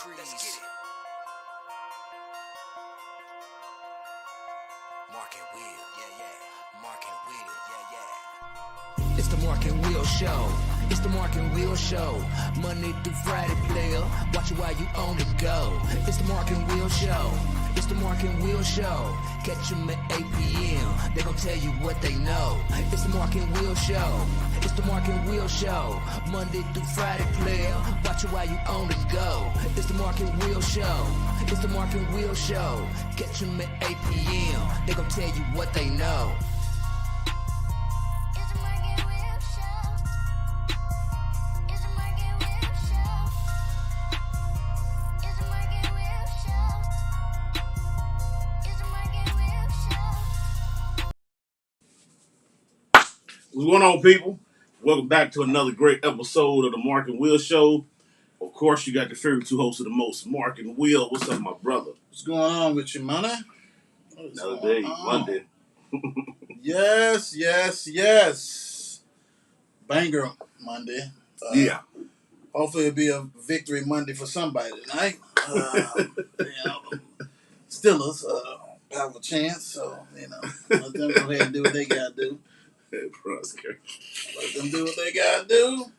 Crease. Let's get it. Mark and Will, yeah. Mark and Will, yeah. It's the Mark and Will Show. It's the Mark and Will Show. Monday through Friday, player. Watch it while you on the go. It's the Mark and Will Show. It's the Mark and Will Show. Catch them at 8 p.m. They gon' tell you what they know. It's the Mark and Will Show. It's the Mark and Will Show. Monday through Friday, player. Watch it while you on the go. It's the Mark and Will Show. It's the Mark and Will Show. Catch them at 8 p.m. They gon' tell you what they know. What's going on, people? Welcome back to another great episode of the Mark and Will Show. Of course, you got the favorite two hosts of the most, Mark and Will. What's up, my brother? What's going on with you, money? Another day, Monday. Yes. Banger Monday. Yeah. Hopefully it'll be a victory Monday for somebody tonight. Steelers have a chance, so, let them go ahead and do what they got to do. Let them do what they got to do.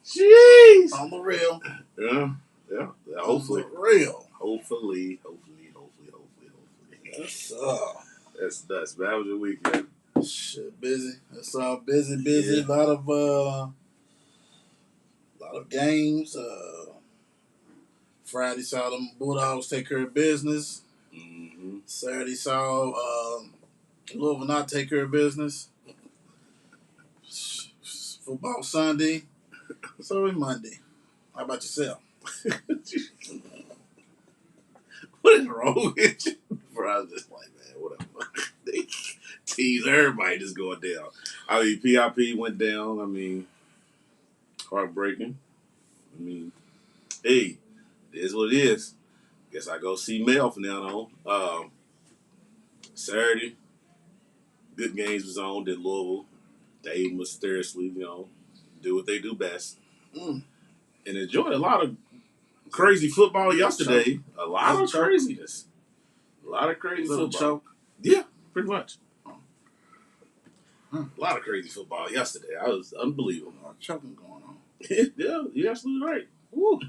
Jeez. On the real. Yeah. Hopefully. On the real. Hopefully. That's nuts. Man, how was your weekend? shit, busy. It's all busy. Yeah. A lot of games. Friday saw them Bulldogs take care of business. Mm-hmm. Saturday saw Louisville not take care of business. Football Sunday. So it's Monday. How about yourself? What is wrong with you? Bro, I was just like, man, whatever. They tease everybody just going down. I mean, PIP went down. Heartbreaking. Hey, it is what it is. Guess I go see Mel from now on. Saturday, good games was on. Did Louisville. They mysteriously, do what they do best. And enjoyed a lot of crazy football yesterday. A lot of craziness. A lot of crazy football. Choke. Yeah, pretty much. A lot of crazy football yesterday. I was unbelievable. Choking going on. Yeah, you're absolutely right. Woo.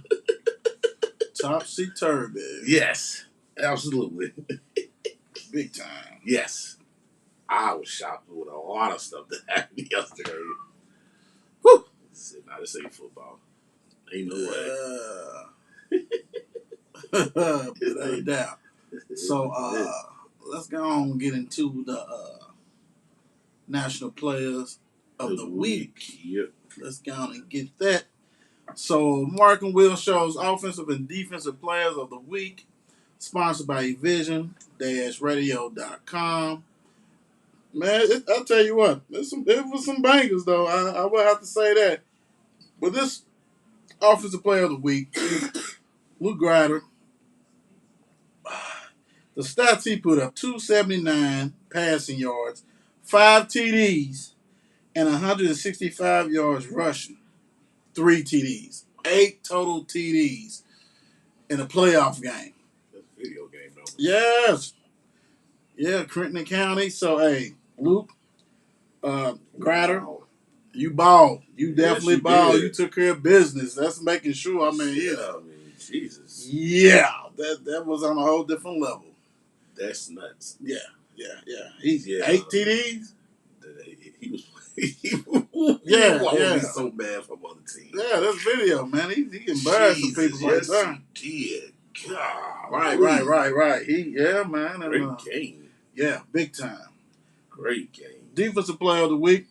Topsy-turvy. Yes, absolutely. Big time. Yes. I was shocked with a lot of stuff that happened yesterday. Woo! Now this ain't football. Ain't no way. But ain't doubt. So let's go on and get into the national players of the week. Yep. Let's go on and get that. So Mark and Will shows offensive and defensive players of the week, sponsored by Evision-Radio.com. Man, I'll tell you what, it was some bangers though. I would have to say that. But this offensive player of the week, Luke Grider, the stats he put up: 279 passing yards, 5 TDs, and 165 yards rushing. 3 TDs, 8 total TDs in a playoff game. That's a video game, though. Yes. Yeah, Clinton County. So, hey, Luke, Grider, you balled. You definitely balled. You took care of business. That's making sure. Jesus. Yeah, that was on a whole different level. That's nuts. Yeah. He's 8 TDs. He was so bad for other teams. Yeah, that's video, man. He embarrassed some people like that. He did. God. Right. Man. Great game. Yeah, big time. Great game. Defensive player of the week,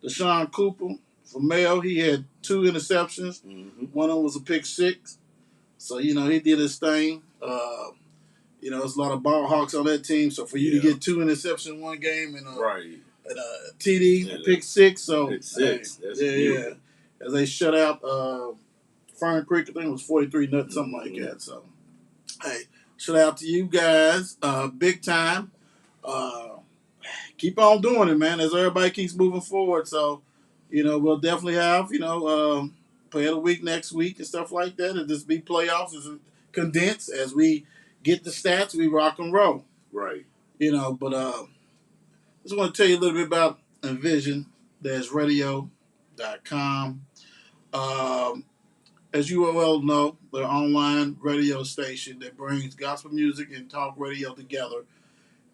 Deshaun Cooper from Mayo. He had 2 interceptions. Mm-hmm. One of them was a pick 6. So, he did his thing. There's a lot of ball hawks on that team. So, for you to get 2 interceptions in one game and a TD, pick 6. So, pick 6. That's beautiful. As they shut out Fern Creek, I think it was 43-0, something like that. So, hey, shout out to you guys. Big time. Keep on doing it, man, as everybody keeps moving forward. So, we'll definitely have, play of the week next week and stuff like that. It'll just be playoffs as condensed as we get the stats. We rock and roll. Right. But just want to tell you a little bit about envision-radio.com. As you well know, they're an online radio station that brings gospel music and talk radio together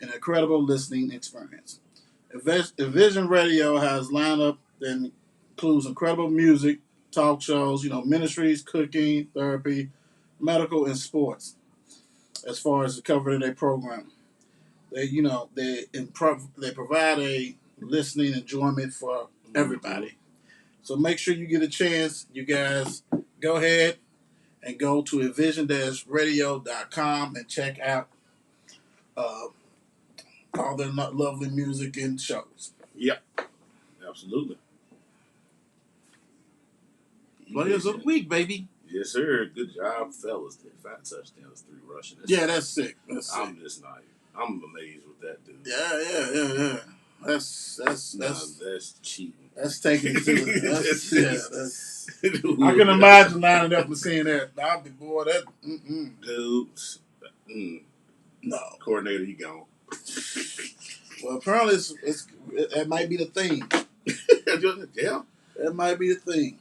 in an incredible listening experience. Envision Radio has lineup that includes incredible music, talk shows, ministries, cooking, therapy, medical, and sports. As far as covering their program, they provide a listening enjoyment for everybody. So make sure you get a chance. You guys go ahead and go to envision-radio.com and check out all their lovely music and shows. Yep. Absolutely. Players of the week, baby. Yes, sir. Good job, fellas. 5 touchdowns, 3 rushing. That's sick. I'm just not. I'm amazed with that, dude. Yeah. That's cheating. That's taking it to the. I can imagine lining up and seeing that. I'd be bored. Dude. No. Coordinator, he gone. Well, apparently that might be the thing. Yeah. That might be the thing.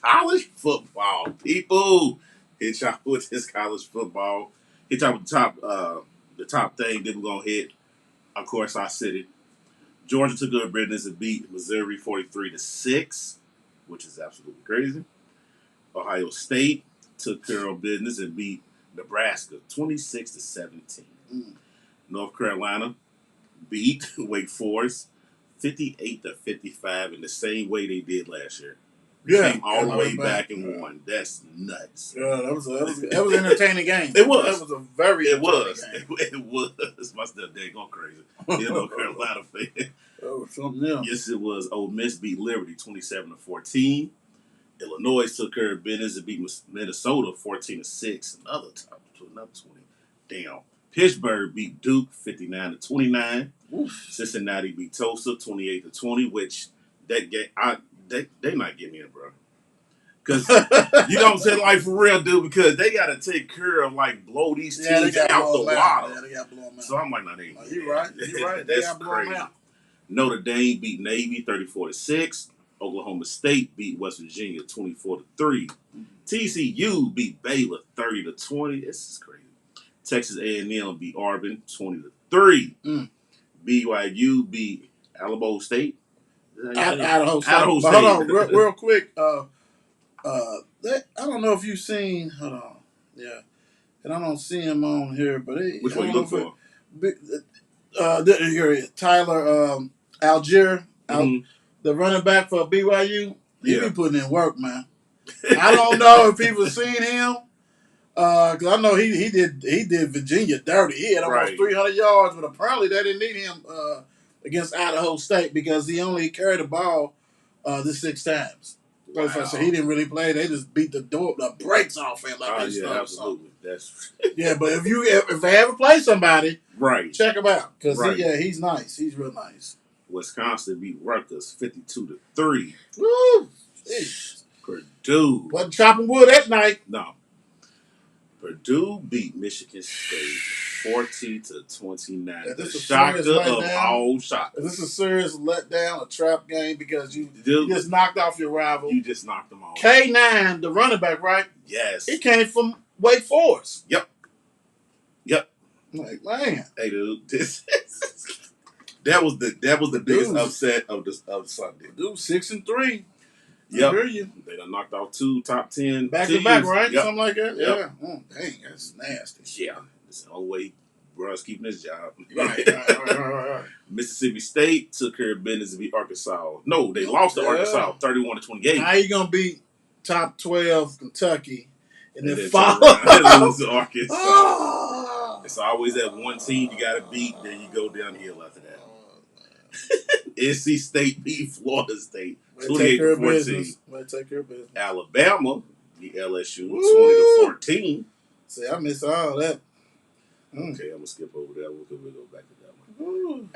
College football, people. Hit y'all with this college football. Hit y'all with the top thing. Then we're gonna hit, of course, our city. Georgia took over business and beat Missouri 43-6, which is absolutely crazy. Ohio State took care of business and beat Nebraska 26-17. North Carolina beat Wake Forest 58-55 in the same way they did last year. Came all the way back and won. That's nuts. Yeah, that was an entertaining game. It was. That was a very entertaining game. It was. My stepdad going crazy. North Carolina fan. That was something else. Yes, it was. Ole Miss beat Liberty 27-14. Illinois took care of business and beat Minnesota 14-6. Another 20. Damn. Pittsburgh beat Duke 59-29. Cincinnati beat Tulsa 28-20, which that game they not getting in, bro. Because you know what I'm saying, like for real, dude. Because they got to take care of blow these teams out the water. Yeah, they got to blow them out. So I'm like, nah, they ain't. You're right. They got to blow them out. Notre Dame beat Navy 34-6. Oklahoma State beat West Virginia 24-3. TCU beat Baylor 30-20. This is crazy. Texas A&M beat Auburn 20-3. BYU beat Alabama State. Idaho State. Idaho State. Hold on, real quick. I don't know if you've seen. Hold on. Yeah, and I don't see him on here, but which one you look for? Here he is. Tyler Algier, the running back for BYU. He be putting in work, man. I don't know if people seen him. Because I know he did Virginia dirty. He had almost 300 yards, but apparently they didn't need him against Idaho State because he only carried the ball this 6 times. Wow. So he didn't really play. They just beat the brakes off him like that. Yeah, absolutely. That's yeah, but if they ever play somebody, check him out because he's nice. He's real nice. Wisconsin beat Rutgers 52-3. Woo! Purdue wasn't chopping wood that night. No. Purdue beat Michigan State 40-29. The shocker of all shockers. This is a serious letdown, a trap game because you just knocked off your rival. You just knocked them off. K9, the running back, right? Yes. He came from Wake Forest. Yep. Like, man. Hey, dude, that was the biggest upset of Sunday. Dude, 6-3. Yep. I hear you. They done knocked out 2 top 10 back teams. to back, right? Yep. Something like that. Yep. Yeah. Oh, dang, that's nasty. Yeah, it's the only way Bruh's keeping his job. Right. Mississippi State took care of business to beat Arkansas. No, they lost to Arkansas 31-28. How you gonna beat top 12 Kentucky and then follow lose to Arkansas? Oh. It's always that one team you got to beat, then you go downhill after that. NC State beat Florida State 28-14. Take care of business. Alabama beat LSU 20-14. See, I missed all that. Okay, I'm gonna skip over that one because we'll go back to that one.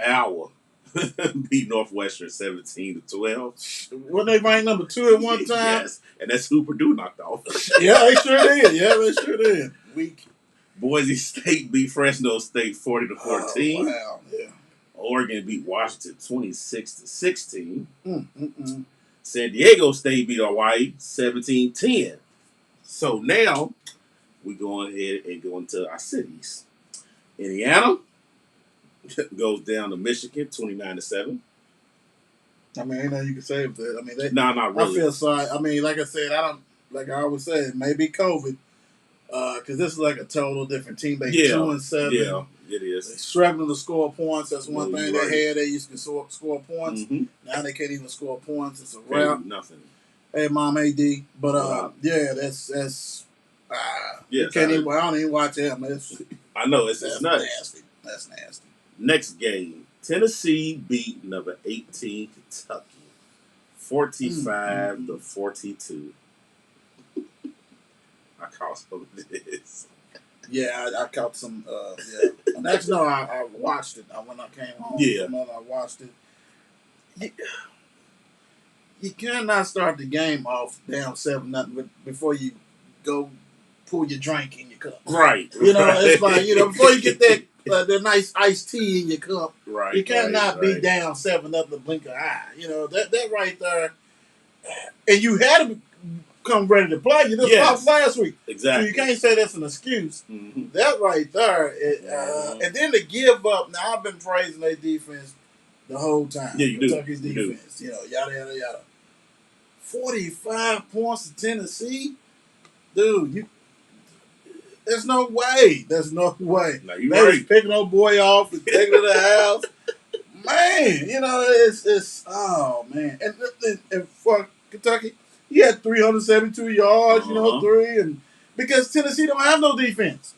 beat Northwestern 17-12. Wasn't they ranked number 2 at one time? Yes, and that's who Purdue knocked off. Yeah, they sure did. Yeah, they sure did. Weak. Boise State beat Fresno State 40-14. Oh, wow. Yeah. Oregon beat Washington 26-16. Mm. San Diego State beat Hawaii 17-10. So now we go ahead and go into our cities. Indiana goes down to Michigan 29-7. I mean, ain't nothing you can say with that. I mean, No, not really. I feel sorry. I mean, like I said, I don't. Like I always say, it may be COVID, because this is like a total different team. They 2-7. Yeah, it is. They struggling to score points. That's one thing right. they had. They used to score points. Mm-hmm. Now they can't even score points. It's a wrap. Nothing. Hey, Mom, AD. But yeah, that's. Yes, I don't even watch them. I know it's that's nuts. nasty. That's nasty. Next game, Tennessee beat number 18 Kentucky 45-42. I caught some of this. Yeah, I caught some. Yeah, and actually, no, I watched it. When I came home, Yeah, I watched it. You cannot start the game off down 7-0 before you go pour your drink in your cup. Right. You know, it's like before you get that the nice iced tea in your cup. Right. You cannot be down 7-0 the blink of an eye. You know that right there, and you had to come ready to play. You just lost last week. Exactly. So you can't say that's an excuse. Mm-hmm. That right there, and then to give up. Now I've been praising their defense the whole time. Yeah, you Kentucky's do. defense. You know, yada yada yada. 45 points to Tennessee, dude. There's no way. There's no way. No, they was picking old boy off and taking it to the house. Man, it's oh man, and for Kentucky. He had 372 yards, 3, and because Tennessee don't have no defense.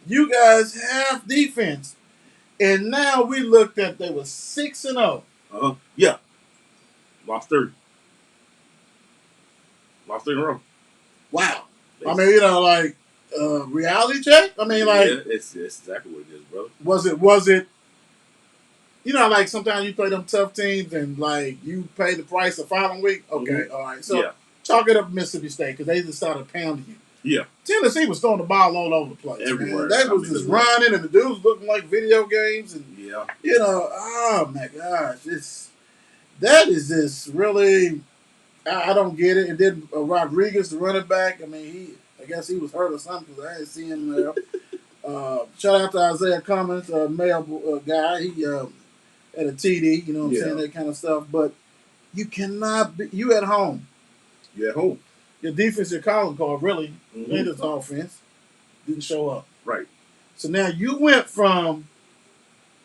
You guys have defense, and now we looked at they were 6-0. Yeah, lost 3. Lost 3 in a row. Wow. I mean, like reality check. I mean, like it's exactly what it is, bro. Was it? Like sometimes you play them tough teams and like you pay the price the following week. Okay, all right. So chalk it up Mississippi State because they just started pounding you. Yeah. Tennessee was throwing the ball all over the place. Everywhere. Man. They was just running and the dudes looking like video games and oh my gosh, that is just really I don't get it. And then Rodriguez, the running back, I mean I guess he was hurt or something because I didn't see him there. Shout out to Isaiah Cummins, male guy. He at a TD, you know what I'm saying, that kind of stuff. But you cannot be, you at home. You at home. Your defense, your calling card, really, mm-hmm. made this offense, didn't show up. Right. So now you went from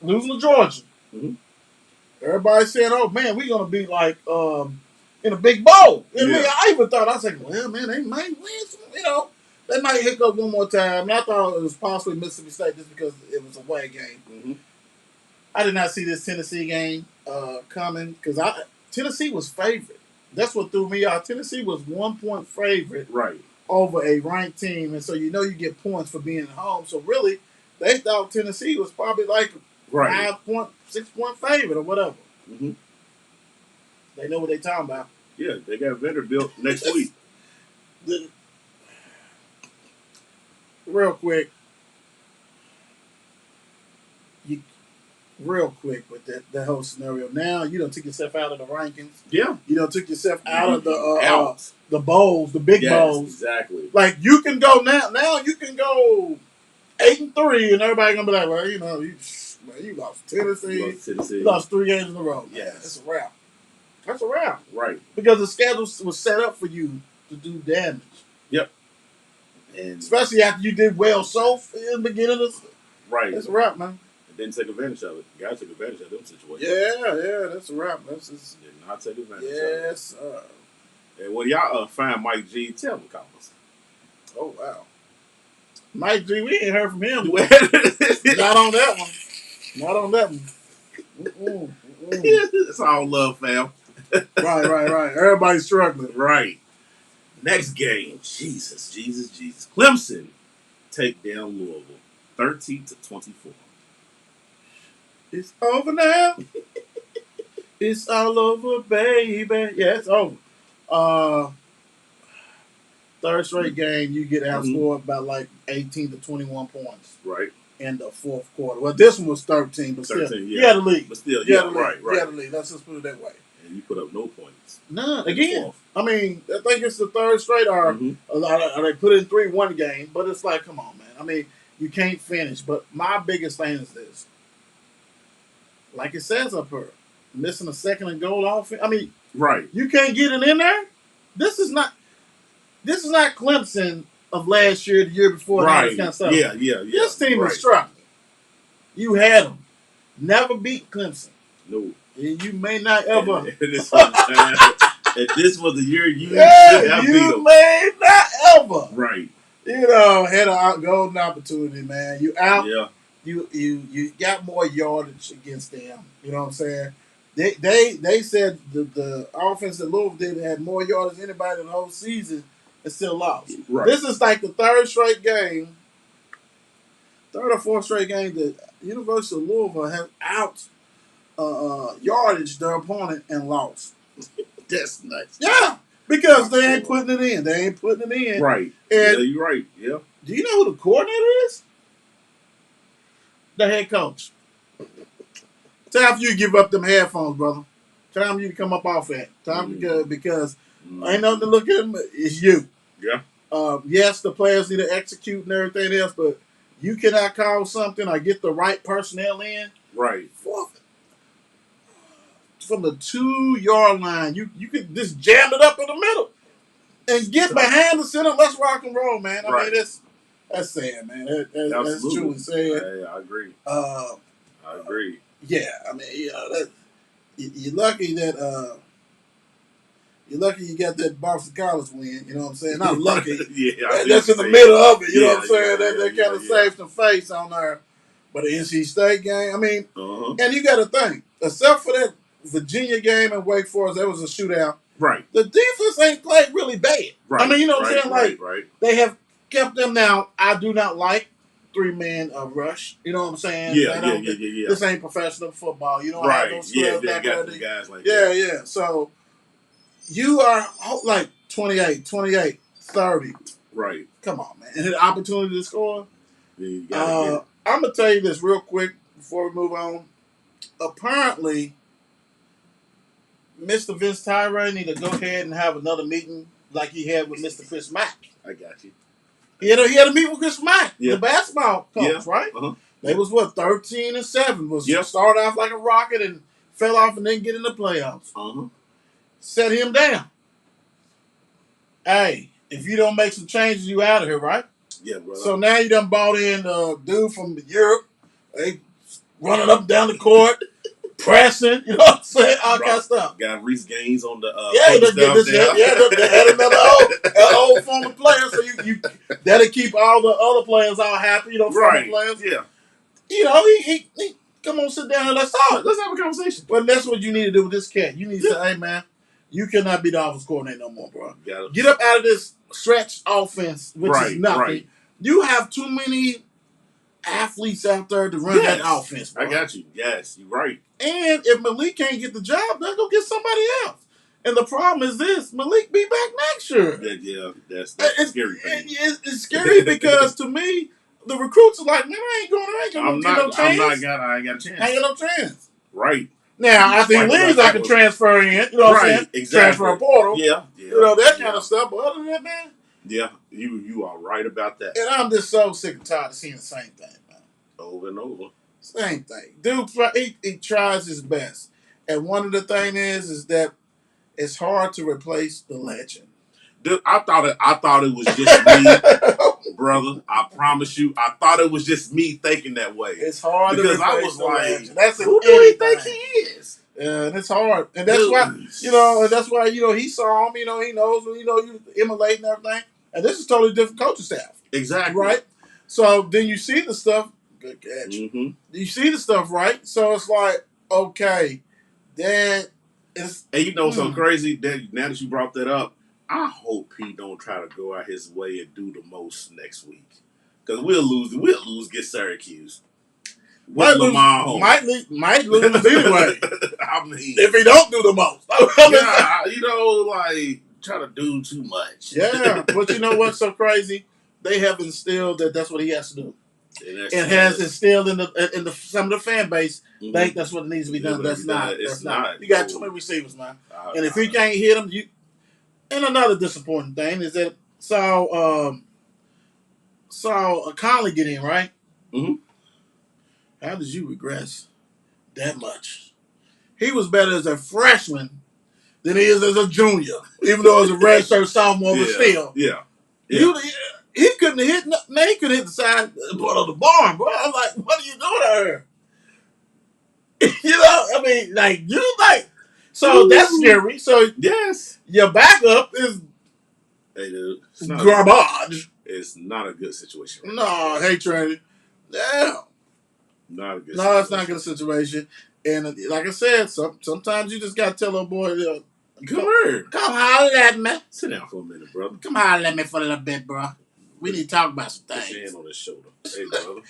losing to Georgia. Mm-hmm. Everybody said, oh, man, we're going to be like in a big bowl. I mean, I even thought, I was like, well, man, they might win some, they might hiccup one more time. And I thought it was possibly Mississippi State just because it was a away game. Mm-hmm. I did not see this Tennessee game coming because Tennessee was favored. That's what threw me out. Tennessee was 1-point favorite over a ranked team, and so you get points for being at home. So really, they thought Tennessee was probably like a 5-point, 6-point favorite or whatever. Mm-hmm. They know what they're talking about. Yeah, they got Vanderbilt next week. Real quick. Real quick with that whole scenario. Now you done took yourself out of the rankings. Yeah. You done took yourself out of the bowls, the big bowls. Exactly. Like you can go now. Now you can go 8-3, and everybody gonna be like, well, you lost Tennessee. You lost 3 games in a row. Yeah, that's a wrap. That's a wrap. Right. Because the schedule was set up for you to do damage. Yep. And especially after you did well in the beginning of That's a wrap, man. Didn't take advantage of it. Guys took advantage of them situations. Yeah, that's a wrap. Did not take advantage of it. Yes. And when y'all find Mike G, tell me, Collins. Oh, wow. Mike G, we ain't heard from him. Not on that one. Not on that one. It's all love, fam. Right. Everybody's struggling. Right. Next game. Jesus. Clemson take down Louisville 30-24. It's over now. It's all over, baby. Yeah, it's over. Uh, third straight game, you get outscored by like 18 to 21 points Right. in the fourth quarter. Well, this one was 13, but 13, still, yeah. you had to lead. But still, You yeah, had to lead. right. You had to lead. Let's just put it that way. And you put up no points. None. In the Again, fourth. I mean, I think it's the third straight, or they put in 3-1 game, but it's like, come on, man. I mean, you can't finish. But my biggest thing is this. Like it says up here, missing a second and goal offense. I mean, Right. you can't get it in there. This is not Clemson of last year, the year before, and all this Right. kind of stuff. Yeah. This team right. is struggling. You had them. Never beat Clemson. No. And you may not ever. And this was the time. And this was the year you should have beat you them. may not ever. Right. You know, had a golden opportunity, man. You out. Yeah. You got more yardage against them. You know what I'm saying? They said the offense that Louisville did had more yardage than anybody in the whole season and still lost. Right. This is like the third or fourth straight game that University of Louisville has out yardage their opponent and lost. That's nuts. Yeah, because they ain't putting it in. They ain't putting it in. Right. And yeah, you're right. Yeah. do you know who the coordinator is? The head coach. Time for you to give up them headphones, brother. Time for you to come up off that. Time because ain't nothing to look at. It's you. Yeah. Yes, the players need to execute and everything else, but you cannot call something or get the right personnel in. Right. From the 2-yard line, you could just jam it up in the middle and get behind the center. Let's rock and roll, man. I mean, that's sad, man. That's truly sad. I agree. I agree. Yeah, I mean, you're lucky that you're lucky you got that Boston College win. You know what I'm saying? Not lucky. That's in the middle of it. You know what I'm saying? That kind of saves some face on there. But the NC State game, I mean, and you got to think, except for that Virginia game and Wake Forest, that was a shootout. Right. The defense ain't played really bad. Right. I mean, you know what I'm saying? Right. They have kept them now. I do not like 3-man rush. You know what I'm saying? Yeah. This ain't professional football. You don't have those they got the guys like that. Yeah. So you are like 28, 30. Right. Come on, man. And the opportunity to score. Yeah, I'm going to tell you this real quick before we move on. Apparently, Mr. Vince Tyra need to go ahead and have another meeting like he had with Mr. Chris Mack. I got you. He had a meeting with Chris Mack, the basketball coach, right? Uh-huh. They was 13-7. Started off like a rocket and fell off and didn't get in the playoffs. Set him down. Hey, if you don't make some changes, you out of here, right? Yeah, brother. So now you done bought in a dude from Europe. They running up and down the court, pressing, you know what I'm saying? All kind of stuff. Got Reese Gaines on the they had another old former player, so you that'll keep all the other players all happy, former players. Yeah. He come on, sit down and let's talk. Let's have a conversation. Well, that's what you need to do with this cat. You need to say, hey man, you cannot be the offense coordinator no more, bro. Get up out of this stretch offense, which is nothing. Right. You have too many athletes out there to run that offense, bro. I got you. Yes, you're right. And if Malik can't get the job, they'll go get somebody else. And the problem is this: Malik be back next year. That's a scary thing. It's scary because to me, the recruits are like, man, I ain't going to get no chance. I ain't got a chance. I ain't got no chance. Right. Now, after he leaves, I can transfer in. You know what I'm saying? Exactly. Transfer portal. Yeah. That kind of stuff. But other than that, man. Yeah, you are right about that. And I'm just so sick and tired of seeing the same thing, man. Over and over. Same thing. Dude, he tries his best. And one of the things is that it's hard to replace the legend. Dude, I thought it was just me, brother. I promise you, I thought it was just me thinking that way. It's hard because to replace I was the like, legend. That's who do he think he is? Yeah, and it's hard, and that's why and that's why he saw him. He knows you emulate and everything. And this is totally different coaching staff. Exactly. Right. So then you see the stuff. Good catch. Mm-hmm. You see the stuff, right? So it's like, okay, that is. And so crazy that now that you brought that up, I hope he don't try to go out his way and do the most next week, because we'll lose. Get Syracuse. What Lamar home? Might lose anyway. I mean, if he don't do the most. yeah, you know, like try to do too much. Yeah, but you know what's so crazy? They have instilled that's what he has to do. It has instilled in the some of the fan base. Think that's what needs to be done. That's not. That's not. You got too many receivers, man. And if he can't hit them, you. And another disappointing thing is that saw Conley get in, right? Mm-hmm. How did you regress that much? He was better as a freshman than he is as a junior, even though as a redshirt sophomore, but still. Yeah. He couldn't hit. Man, he couldn't hit the side of the barn, bro. I'm like, what are you doing out here? You know, I mean, like you like. So that's scary. So yes, your backup is garbage. It's not a good situation. Right no, hey Trinity. Yeah. Not a good situation. It's not a good situation. And like I said, sometimes you just gotta tell a boy, come here. Come holler at me. Sit down for a minute, brother. Come holler at me for a little bit, bro. We need to talk about some things. Put your hand on his shoulder. Hey, brother.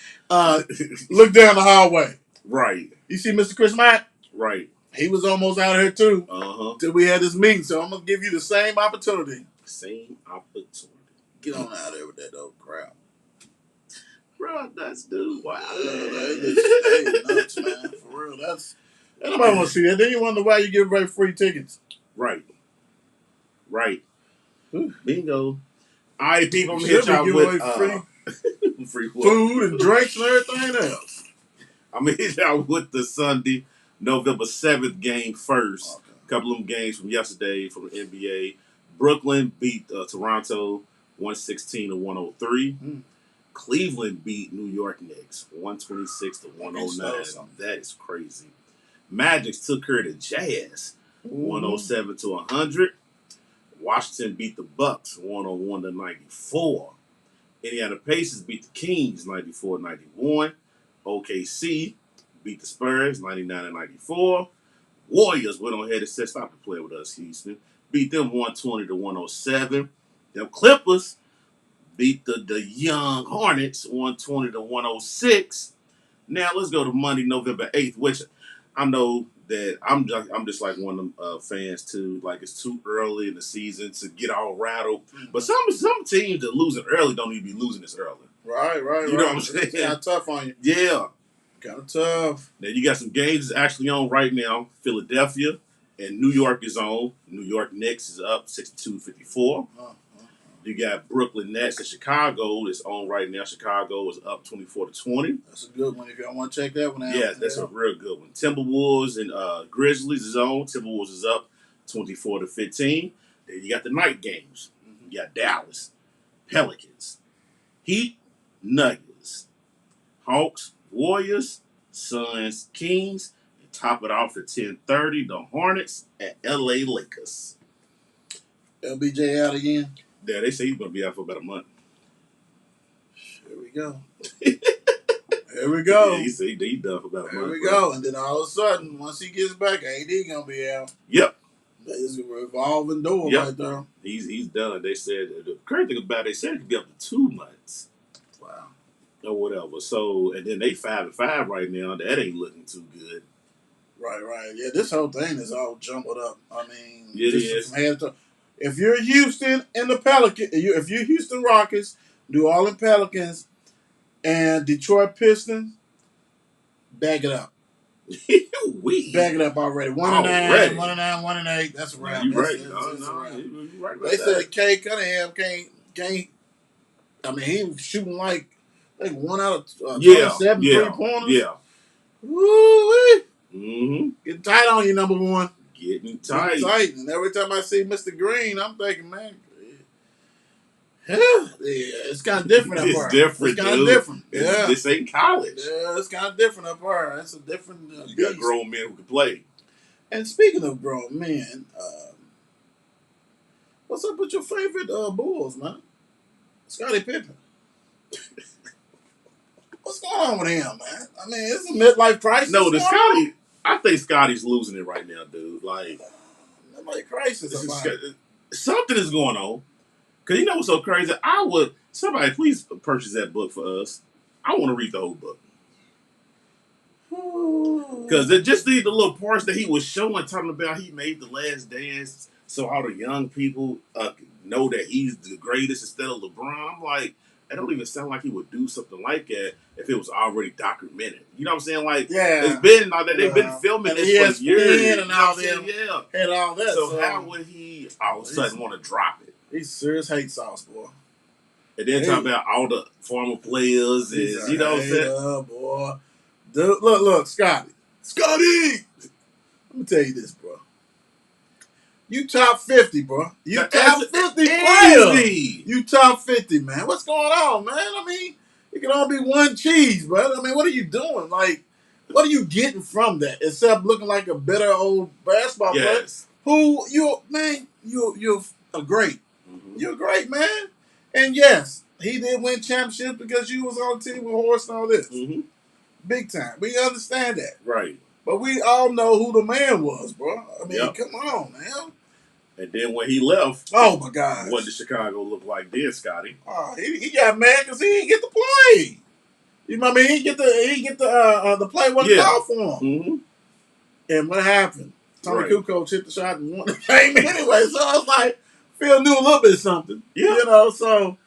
Look down the hallway. Right. You see Mr. Chris Mack? Right. He was almost out of here too. Till we had this meeting. So I'm gonna give you the same opportunity. Same opportunity. Get on out of there with that old crap. Bro, that's dude. Wow. Hey, nuts, man. For real. That's nobody want to see that. Then you wonder why you give away free tickets. Right. Bingo. All right, people, I'm here y'all with free food and drinks and everything else. I'm here y'all with the Sunday, November 7th game first. Okay. A couple of them games from yesterday from the NBA. Brooklyn beat Toronto 116-103. Cleveland beat New York Knicks 126-109. That is crazy. Magic took care of the Jazz 107-100. Washington beat the Bucks 101-94. Indiana Pacers beat the Kings 94-91. OKC beat the Spurs 99-94. Warriors went on ahead and said, "Stop the play with us, Houston." Beat them 120-107. Them Clippers beat the young Hornets 120-106. Now let's go to Monday, November 8th, which I know that I'm just like one of them fans too. Like it's too early in the season to get all rattled. But some teams that losing early don't need to be losing this early. Right. You know what I'm saying? It's kind of tough on you. Yeah. Kind of tough. Now you got some games that's actually on right now. Philadelphia and New York is on. New York Knicks is up 62-54. You got Brooklyn Nets and Chicago is on right now. Chicago is up 24-20. That's a good one if y'all want to check that one out. Yeah, that's a real good one. Timberwolves and Grizzlies is on. Timberwolves is up 24-15. Then you got the night games. You got Dallas, Pelicans, Heat, Nuggets, Hawks, Warriors, Suns, Kings. And top it off at 10:30, the Hornets at LA Lakers. LBJ out again. Yeah, they say he's going to be out for about a month. Here we go. Here we go. Yeah, he said he's done for about a month. Here we go. And then all of a sudden, once he gets back, AD going to be out. Yep. It's a revolving door right there. He's done. They said, the crazy thing about it, they said it could be up to 2 months. Wow. Or whatever. So, and then they 5-5 right now. That ain't looking too good. Right. Yeah, this whole thing is all jumbled up. I mean, it is. From head to if you're Houston and the Pelicans, if you're Houston Rockets, New Orleans Pelicans, and Detroit Pistons, bag it up. Bag it up already. 1-9, 1-8. That's right. You're right. You're right. They said Kay Cunningham can't. I mean, he was shooting like 1 out of 27 3-pointers. Yeah. Woo-wee. Mm-hmm. Getting tight on you, number one. Getting tight. And every time I see Mr. Green, I'm thinking, man, it's kind of different up there. It's different. It's kind of different. Yeah. This ain't college. Yeah, it's kind of different up there. It's a different you got grown men who can play. And speaking of grown men, what's up with your favorite Bulls, man? Scottie Pippen. What's going on with him, man? I mean, it's a midlife crisis. No, Scottie. I think Scottie's losing it right now, dude. Like, midlife crisis. Something is going on. Cause you know what's so crazy? Somebody please purchase that book for us. I want to read the whole book. Because it just the little parts that he was showing, talking about he made the last dance, so all the young people know that he's the greatest instead of LeBron. I'm like, it don't even sound like he would do something like that if it was already documented. You know what I'm saying? Like, it's been like that. They've been filming this for years, and all that, yeah, and all that. So how would he all of a sudden want to drop it? He's serious hate sauce, boy. And then talk about all the former players is, you know what I'm saying? Boy. Dude, look, Scotty. Let me tell you this, bro. You top 50, bro. You top 50 players. You top 50, man. What's going on, man? I mean, it can all be one cheese, bro. I mean, what are you doing? Like, what are you getting from that? Except looking like a better old basketball player. Who, you're a great. Mm-hmm. You're great, man. And yes, he did win championships because you was on the team with Horse and all this. Mm-hmm. Big time. We understand that. Right. But we all know who the man was, bro. I mean, come on, man. And then when he left, oh my God, what did Chicago look like then, Scotty? Oh, he got mad because he didn't get to play. You know what I mean? He get the play wasn't called for him. Mm-hmm. And what happened? Tony Kukoc hit the shot and won the game anyway. So I was like, Phil knew a little bit of something. Yeah. You know, so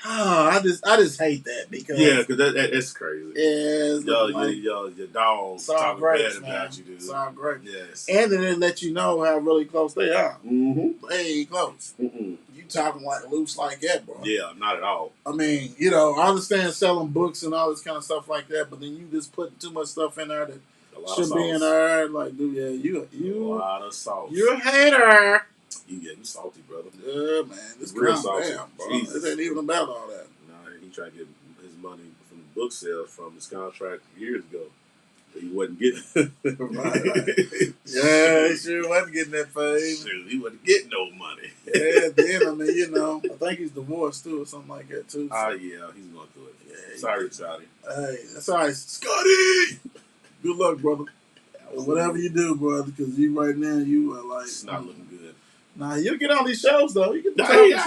I just hate that because that's crazy. Yeah, your dogs talking bad about you, dude. It's all great. Yes. And then they let you know how really close they are. Mm-hmm. They ain't close. Mm-mm. You talking like loose like that, bro. Yeah, not at all. I mean, you know, I understand selling books and all this kind of stuff like that, but then you just putting too much stuff in there that shouldn't be in there. Like, dude, you a lot of sauce. You're a hater. You getting salty, brother. Yeah, man. This real salty, down, bro. Jesus. It ain't even about all that. Nah, he tried to get his money from the book sales from his contract years ago. But he wasn't getting right. Yeah, he sure wasn't getting that fame. Sure, he wasn't getting no money. Yeah, then, I mean, you know, I think he's divorced, too, or something like that, too. So. Yeah, he's going through it. Yeah, sorry, Scotty. Hey, that's all right. Scotty! Good luck, brother. Whatever you do, brother, because you right now, you are like... It's not looking good. Nah, you'll get on these shows, though. You get the shows,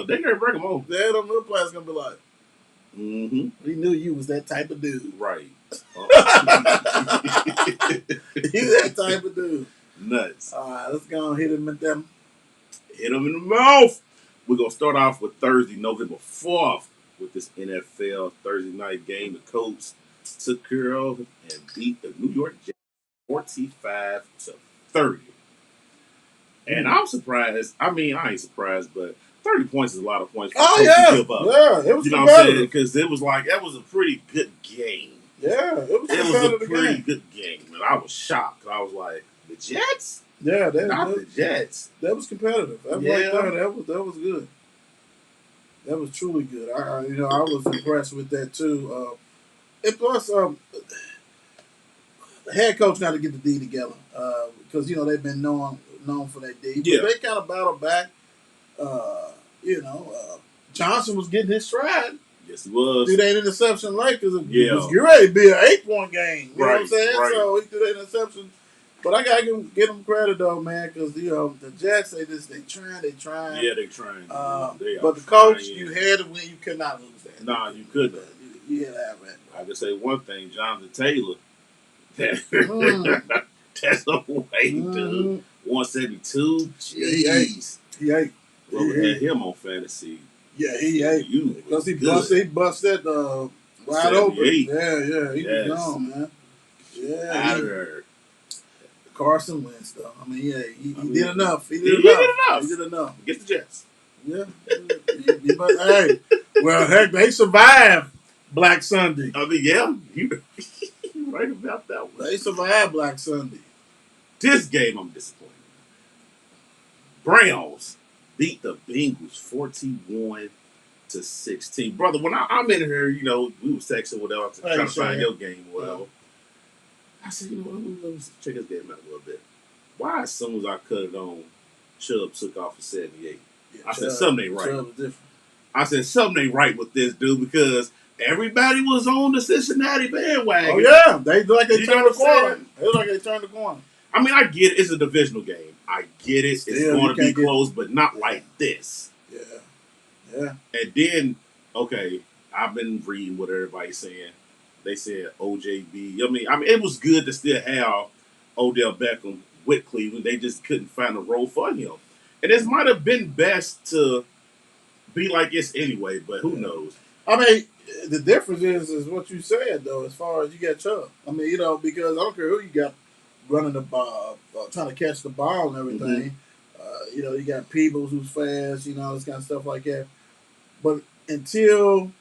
they're going to bring them on. Then the middle class going to be like, mm-hmm. We knew you was that type of dude. Right. You that type of dude. Nuts. All right, let's go and hit him at them. Hit him in the mouth. We're going to start off with Thursday, November 4th, with this NFL Thursday night game. The Colts took care of and beat the New York Jets 45-30. And I'm surprised. I mean, I ain't surprised, but 30 points is a lot of points for to give up. Yeah, it was, you know what I'm saying? Because it was like, that was a pretty good game. Yeah, it was a pretty good game. And I was shocked. I was like, the Jets? Yeah, the Jets. That was competitive. That was good. That was truly good. I was impressed with that too. And plus, the head coach got to get the D together because they've been known for that D. But they kind of battled back. Johnson was getting his stride. Yes, he was. Threw that interception late because it was ready to be an 8-point game. You know what I'm saying? Right. So he threw that interception. But I gotta give them credit though, man, because the Jets they trying. Yeah, they trying. But the coach, you had to win. You could not lose that. Nah, you couldn't. You had to have that. I can say one thing, Jonathan Taylor. That's a weight, dude. 172. Jeez. He ate. We had him on fantasy. Yeah, he ate. Because he busted wide open. Yeah, he was gone, man. Yeah. Carson Wentz, though. I mean, he did enough. He did enough. Get the Jets. Yeah. Hey, well, heck, they survived Black Sunday. I mean, yeah, you right about that one. They survived Black Sunday. This game, I'm disappointed. Browns beat the Bengals 41-16. Brother, when I'm in here, we was texting whatever, trying to find your game or whatever. I said, let me check this game out a little bit. Why, as soon as I cut it on, Chubb took off for 78? Yeah, I said, something ain't right. Chubb is different. I said, something ain't right with this dude because everybody was on the Cincinnati bandwagon. Oh, yeah. They turned the corner. I mean, I get it. It's a divisional game. I get it. It's going to be close, but not like this. Yeah. And then, okay, I've been reading what everybody's saying. they said OJB. I mean, it was good to still have Odell Beckham with Cleveland. They just couldn't find a role for him, and this might have been best to be like this anyway. But who knows? I mean, the difference is what you said though. As far as you got Chubb, I mean, because I don't care who you got running the ball, trying to catch the ball and everything. You got Peebles who's fast, this kind of stuff like that. But until,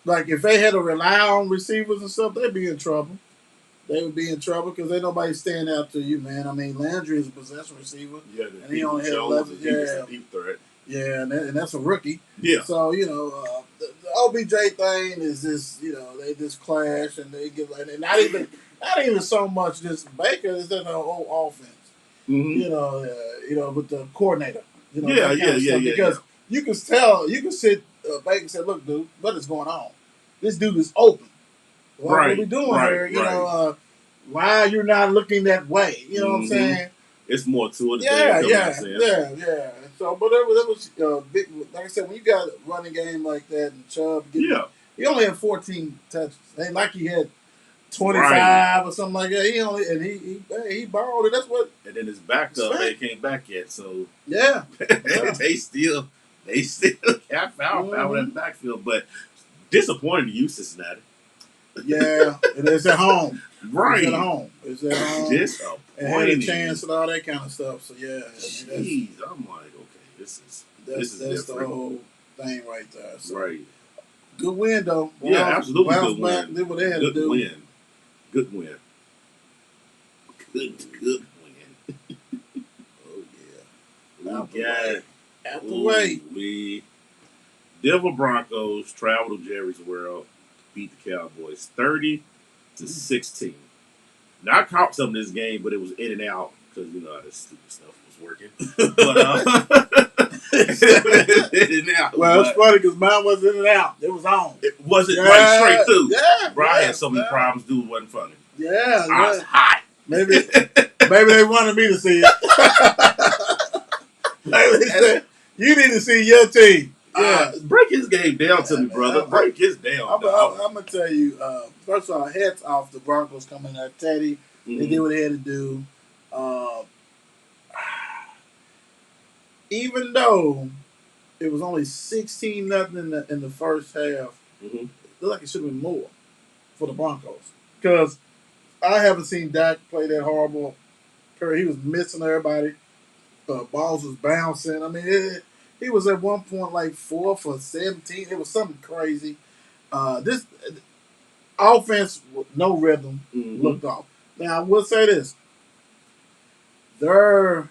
like, if they had to rely on receivers and stuff, they'd be in trouble. They would be in trouble because ain't nobody stand out to you, man. I mean, Landry is a possession receiver, Yeah, and he only had 11. Yeah, deep threat. yeah, and that's a rookie. Yeah, So the OBJ thing is just they just clash and they get like, and not even so much just Baker is in the whole offense. mm-hmm. With the coordinator. Yeah, that kind of stuff. yeah. Because you can tell, you can sit Baker and say, "Look, dude, what is going on? This dude is open. What are we doing here? Why you're not looking that way? You know what I'm saying?" It's more to it. Yeah. So, but it was big. Like I said, when you got a running game like that and Chubb, he only had 14 touches. Ain't like he had 25 or something like that. He borrowed it. That's what. And then his backup they came back yet, so yeah. they still got foul in the backfield, but disappointing to you, Cincinnati. Yeah, and it's at home. Right. It's at home. Disappointing. And had a chance and all that kind of stuff. So yeah. Jeez, I'm like, okay, this is that's the whole thing right there. So. Right. Good win though. Absolutely good win. Did what they had to do. Good win. Good win. Oh yeah. Out the way. We Denver Broncos travel to Jerry's World, beat the Cowboys 30-16. Now I caught some of this game, but it was in and out because how this stupid stuff was working. But in and out. Well, it's funny because mine was in and out. It was on. It wasn't right straight through. Yeah, bro. I had so many problems. Dude, it wasn't funny. Yeah, I was hot. Maybe they wanted me to see it. Maybe they said you need to see your team. Yeah, break his game down to me, brother. Break his down. I'm gonna tell you. First of all, hats off the Broncos coming out. Teddy, they did what they had to do. Even though it was only 16-0 in the first half, it looked like it should have been more for the Broncos because I haven't seen Dak play that horrible. He was missing everybody. Balls was bouncing. I mean, he was at one point like 4 for 17. It was something crazy. This offense with no rhythm looked off. Now I will say this: their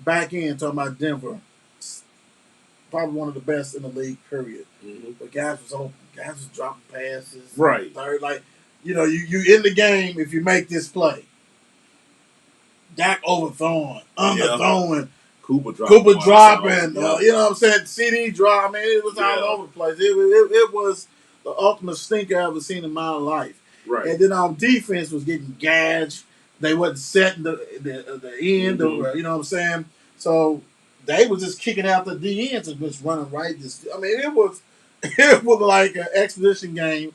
back end, talking about Denver, probably one of the best in the league. Period. But guys was open. Guys was dropping passes. Right. Third, you in the game if you make this play. Dak overthrowing, underthrowing. Cooper dropping. You know what I'm saying? CD drop. I mean, it was all over the place. It was the ultimate stinker I've ever seen in my life. Right. And then on defense was getting gauged. They wasn't setting the end. You know what I'm saying? So they was just kicking out the D ends and just running right. It was like an exhibition game.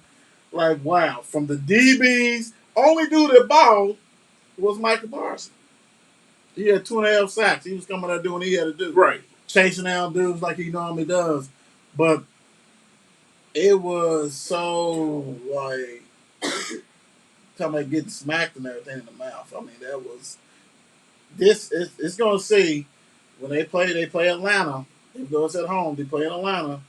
Like, wow. From the DBs, only dude that balled was Michael Parsons. He had 2.5 sacks. He was coming out doing what he had to do. Right. Chasing down dudes like he normally does. But it was so, like, talking about getting smacked and everything in the mouth. I mean, that was, it's going to see, when they play Atlanta, if it's at home, they play in Atlanta,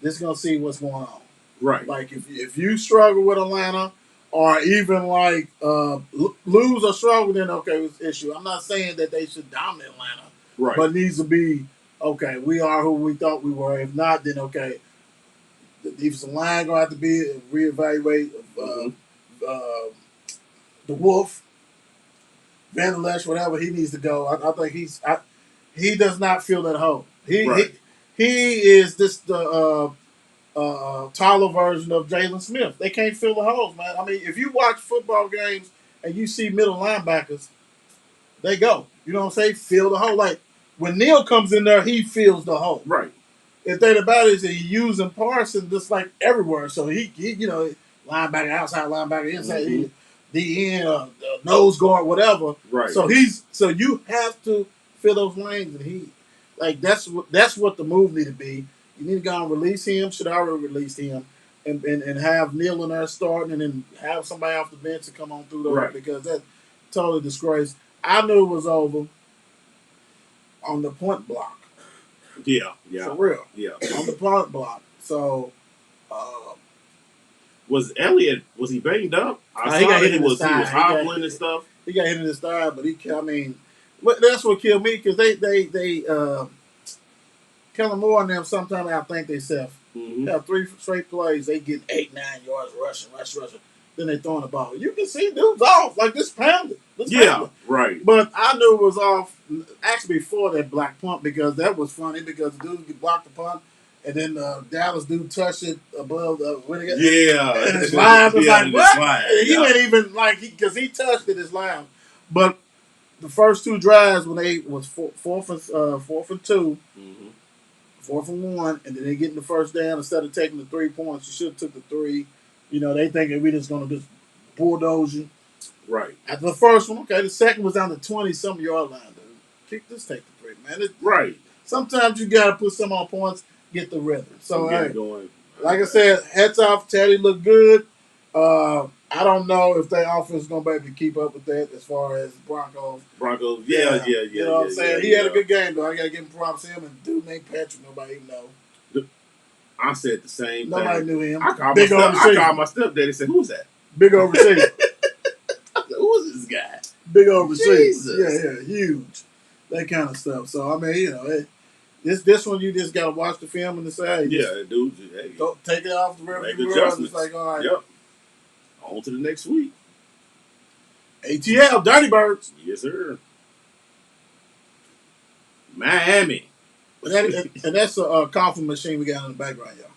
this is going to see what's going on. Right. Like, if you struggle with Atlanta, or even like lose or struggle, then okay, it's an issue. I'm not saying that they should dominate Atlanta, right? But it needs to be okay. We are who we thought we were. If not, then okay, the defensive line gonna have to be reevaluate. The Wolf, Van Der Lesch, whatever he needs to go. I think he does not fill that hole. He is just the taller version of Jalen Smith. They can't fill the holes, man. I mean, if you watch football games and you see middle linebackers, they go. You know what I'm saying? Fill the hole. Like, when Neal comes in there, he fills the hole. Right. The thing about it is that he's using Parsons just like everywhere. So he a linebacker, outside linebacker, inside Mm-hmm. DN, nose guard, whatever. Right. So you have to fill those lanes, and that's what the move need to be. You need to go and release him. Should already released him, and have Neal in there starting, and then have somebody off the bench to come on through there Right. because that's totally disgrace. I knew it was over on the punt block. Yeah. For real. Yeah. On the punt block. So. Was Elliott? Was he banged up? I He saw got that hit in he was the side. hobbling and stuff. He got hit in the side, but but that's what killed me because they Kellen Moore and them sometimes I think they have 3 straight plays. They get 8, 9 yards rushing. Then they throwing the ball. You can see dudes off like this pounded. Right. But I knew it was off actually before that black punt because that was funny because the dude blocked the punt. And then Dallas dude touched it above when he got and his line was like what? And he went even because he touched it his line. But the first 2 drives when they was fourth and 2, 4th and 1, and then they getting the first down instead of taking the 3 points. You should have took the 3. They thinking we just gonna just bulldoze you. Right. After the first one, okay, the second was down to 20-some yard line, dude. Take the 3, man. Right. Sometimes you gotta put some on points. Get the rhythm. So, going. Like I said, hats off. Teddy looked good. I don't know if their offense is going to be able to keep up with that as far as Broncos. Yeah. You know what I'm saying? He had a good game, though. I got to give him props to him. And dude named Patrick, nobody even know. I said the same Nobody thing. knew him. I called my stepdaddy and said, who's that? Big old receiver. Who's this guy? Big old receiver. Jesus. Yeah, huge. That kind of stuff. So, I mean, this one you just got to watch the film and decide. Dude. Don't take it off the river. Make adjustments. It's like, all right. Yep. On to the next week. ATL, Dirty Birds. Yes, sir. Miami. And that's a coffee machine we got in the background, y'all.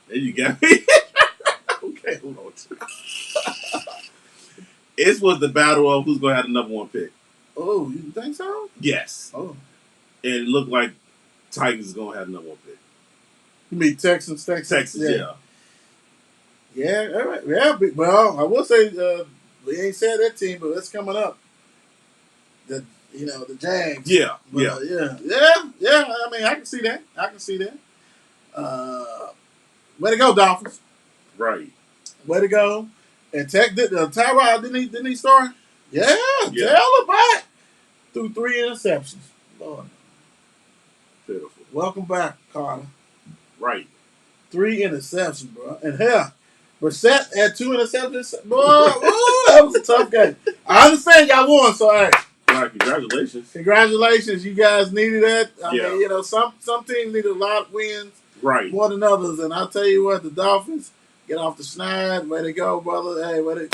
There you got me. Okay, hold on. It was the battle of who's going to have the number 1 pick. Oh, you think so? Yes. Oh. And it looked like Titans is going to have the number 1 pick. You mean Texans? Texas, yeah. Yeah, all right. Yeah, well, I will say we ain't said that team, but it's coming up. The Jags. Yeah. Yeah. I mean, I can see that. Way to go, Dolphins. Right. Way to go. And Tyrod, didn't he start? Yeah. Taylor back. Threw 3 interceptions. Lord. Pitiful. Welcome back, Carter. Right. 3 interceptions, bro. And hell, Brissett had 2 interceptions. Boy, ooh, that was a tough game. I understand y'all won, so hey. Right, congratulations. Congratulations. You guys needed that. I Yeah. mean, some teams need a lot of wins Right. more than others. And I'll tell you what, the Dolphins get off the schneid. Way to go, brother. Hey, way to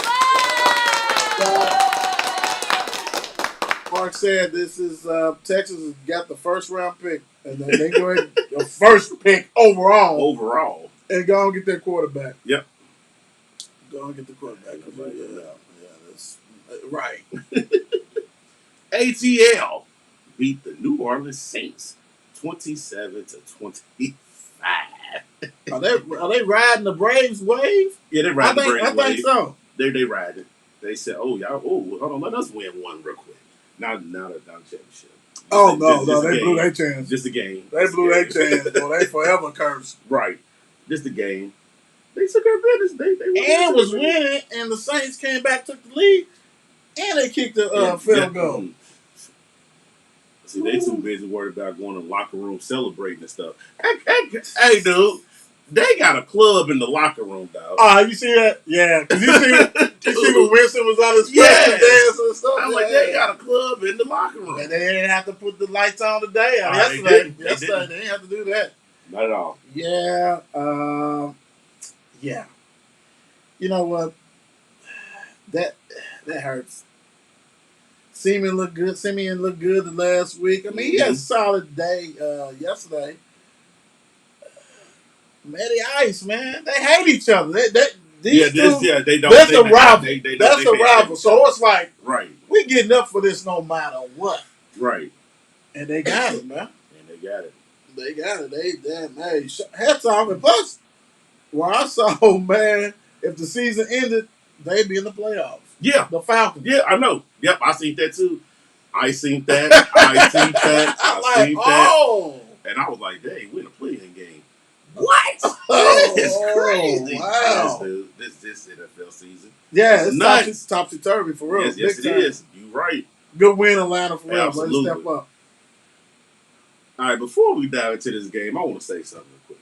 Mark said this is Texas has got the first round pick. And then they go ahead the first pick overall. And go and get their quarterback. Yep. Go and get the quarterback. That's right. ATL beat the New Orleans Saints 27-25. Are they riding the Braves wave? Yeah, they're riding the Braves wave. I think so. They riding. They said, "Oh y'all, hold on, let us win one real quick." Now the championship. Oh no, they blew their chance. Just a game. They blew their chance. Well, they forever cursed. Right. Just a game. They took their business. They was winning, and the Saints came back, took the lead, and they kicked the field goal. See, they too busy worried about going to the locker room celebrating and stuff. Hey, dude, they got a club in the locker room, dog. You see that? Yeah, because you see when Winston was on his face dance and stuff. I'm like, they got a club in the locker room. And they didn't have to put the lights on today. Yesterday, they didn't have to do that. Not at all. Yeah. Yeah. You know what? That hurts. Simeon looked good the last week. I mean, he had a solid day yesterday. Matty Ice, man, they hate each other. They don't. That's a rival. That's a rival. So it's like, right, we getting up for this no matter what. Right. And they got it, man. And they got it. They got it. They damn hey, hats off. And plus, well, I saw, man, if the season ended, they'd be in the playoffs. Yeah, The Falcons. yeah, I know. Yep, I seen that too. I seen that. I seen that. I seen that. And I was like, dang, we're in a playing game. What? This is crazy. Wow. This NFL season. Yeah, it's nuts. topsy turvy for real. Yes, it is. You right. Good win, Atlanta, for real. Absolutely. Let's step up. All right, before we dive into this game, I want to say something real quick.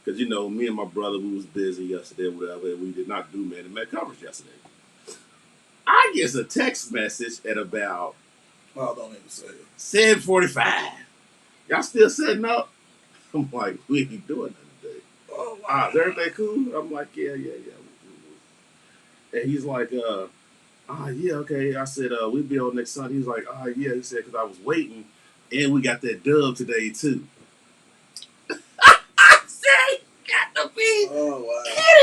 Because, you know, me and my brother, we was busy yesterday or whatever, and we did not do man-to-man coverage yesterday. I get a text message at about don't even say it. 7:45. Y'all still setting up? I'm like, we ain't doing nothing today. Oh, wow. Is everything cool? I'm like, yeah. And he's like, yeah, okay. I said, we'll be on next Sunday. He's like, yeah. He said, because I was waiting, and we got that dub today, too. I said, got to be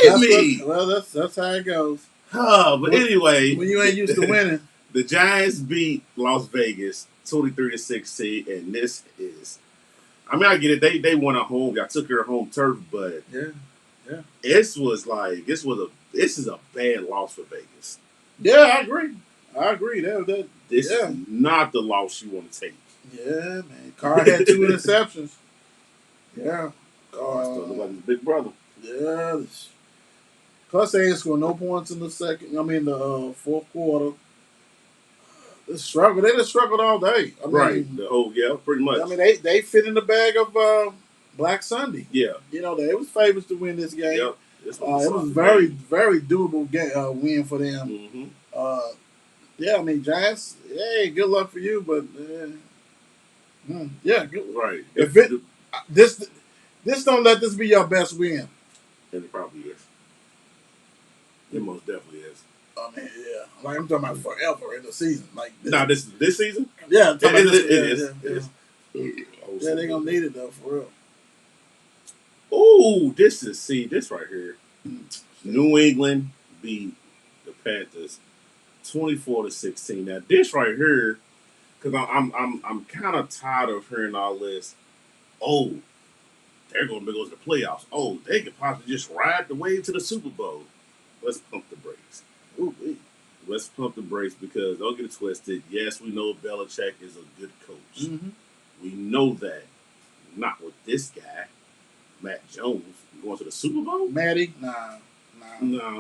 kidding me. That's how it goes. But anyway. When you ain't used to winning. The Giants beat Las Vegas 23-16, and this is, I mean, I get it. They won at home. I took care of home turf, but yeah, this is a bad loss for Vegas. Yeah, I agree. This is not the loss you want to take. Yeah, man. Carr had 2 interceptions. Yeah, still look like his big brother. Yeah. Plus, they ain't scored no points in the fourth quarter. They just struggled all day. Right. Pretty much. I mean, they fit in the bag of Black Sunday. Yeah. You know, they was favorites to win this game. Yep. It was very, very doable win for them. Mm-hmm. Giants, hey, good luck for you, but good. Right. This don't let this be your best win. And it probably is. It most definitely is. Like I'm talking about forever in the season. Like this season? Yeah, it is. Yeah, they're gonna need it though, for real. Oh, this right here. New England beat the Panthers 24-16. Now this right here, because I'm kind of tired of hearing all this. Oh, they're gonna go to the playoffs. Oh, they could possibly just ride the way to the Super Bowl. Let's pump the brakes. Let's pump the brakes because don't get it twisted. Yes, we know Belichick is a good coach. Mm-hmm. We know that. Not with this guy, Matt Jones, going to the Super Bowl. Matty, nah.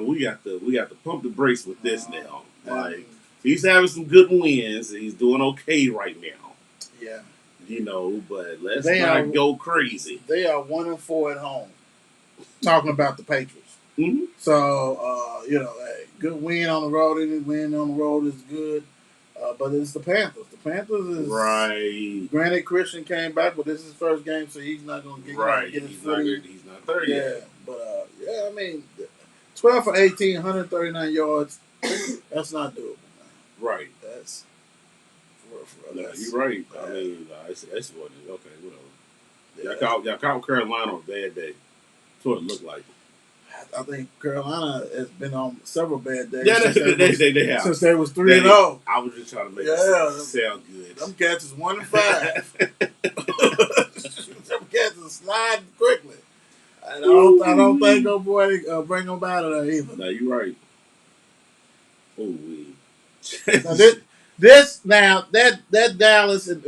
We got to pump the brakes with this now. Like he's having some good wins. He's doing okay right now. Yeah. You know, but let's not go crazy. They are 1-4 at home. Talking about the Patriots. Mm-hmm. So, good win on the road. Any win on the road is good. But it's the Panthers. The Panthers is... Right. Granted, Christian came back, but this is his first game, so he's not going to get his footing. He's not 30 yet. But, 12 for 18, 139 yards. That's not doable. Right. That's... You're right. Bad. That's what it is. Okay, whatever. Y'all caught Carolina on a bad day. That's what it looked like. I think Carolina has been on several bad days. Yeah, they have. Since they was 3-0. I was just trying to make it sound good. Them cats is 1-5. Them cats is sliding quickly. I don't think no boy bring them out of there either. No, you're right. Oh, that Dallas and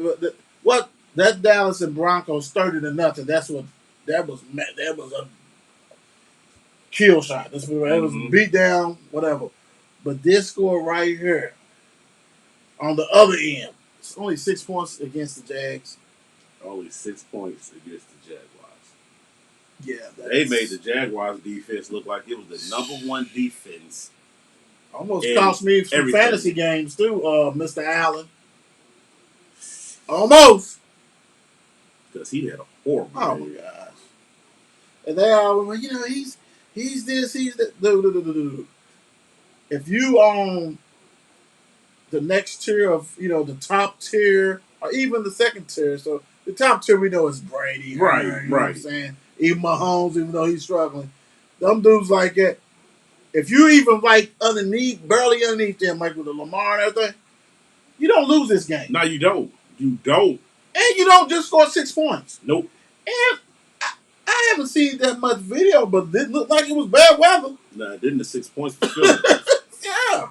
that Dallas and Broncos 30-0. That was a kill shot. It was a beat down, whatever. But this score right here, on the other end, it's only 6 points against the Jags. Only 6 points against the Jaguars. Yeah, they made the Jaguars defense look like it was the number one defense. Almost cost me some fantasy games too, Mr. Allen. Almost. Because he had a horrible game. Oh my gosh. And they are, he's this, he's that. If you own the next tier of, the top tier, or even the second tier, so the top tier we know is Brady. Right, you know what I'm saying? Even Mahomes, even though he's struggling. Them dudes like that. If you even barely underneath them, like with the Lamar and everything, you don't lose this game. No, you don't. You don't. And you don't just score 6 points. Nope. And I haven't seen that much video, but it looked like it was bad weather. Nah, didn't the 6 points for field goals? Yeah.